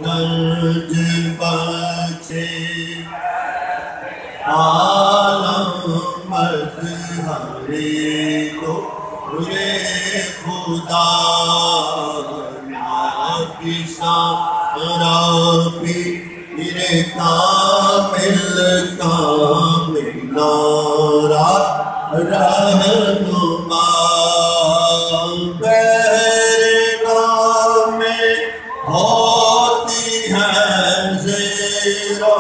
गंज बख्शे आलम मज़हरे को रे खुदा की सारापी मेरे कामिल कामिलारा रहनुमा होती है ज़ेरो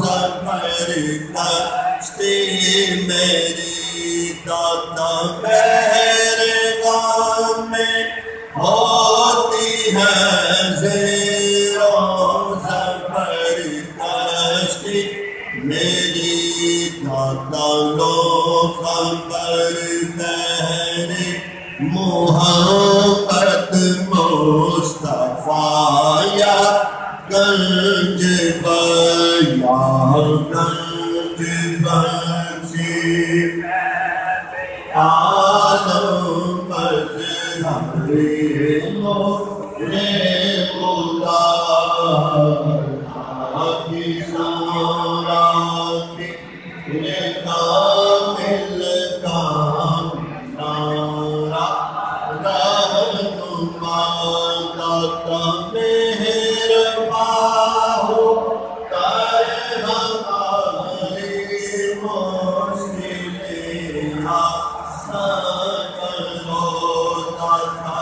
ज़फ़र कश्ती मेरी दाता मेहरबान में होती है ज़ेरो ज़फ़र कश्ती मेरी दाता लो खबर कहने मोहब्बत मुस्तफा या गंज बया गंज बख्शे आलम मज़हरे रे खुदा की साराती रे कामिल कामिलारा रहनुमा दाता मेहरबान हो कर हमारी मुश्किलें आसान करो दाता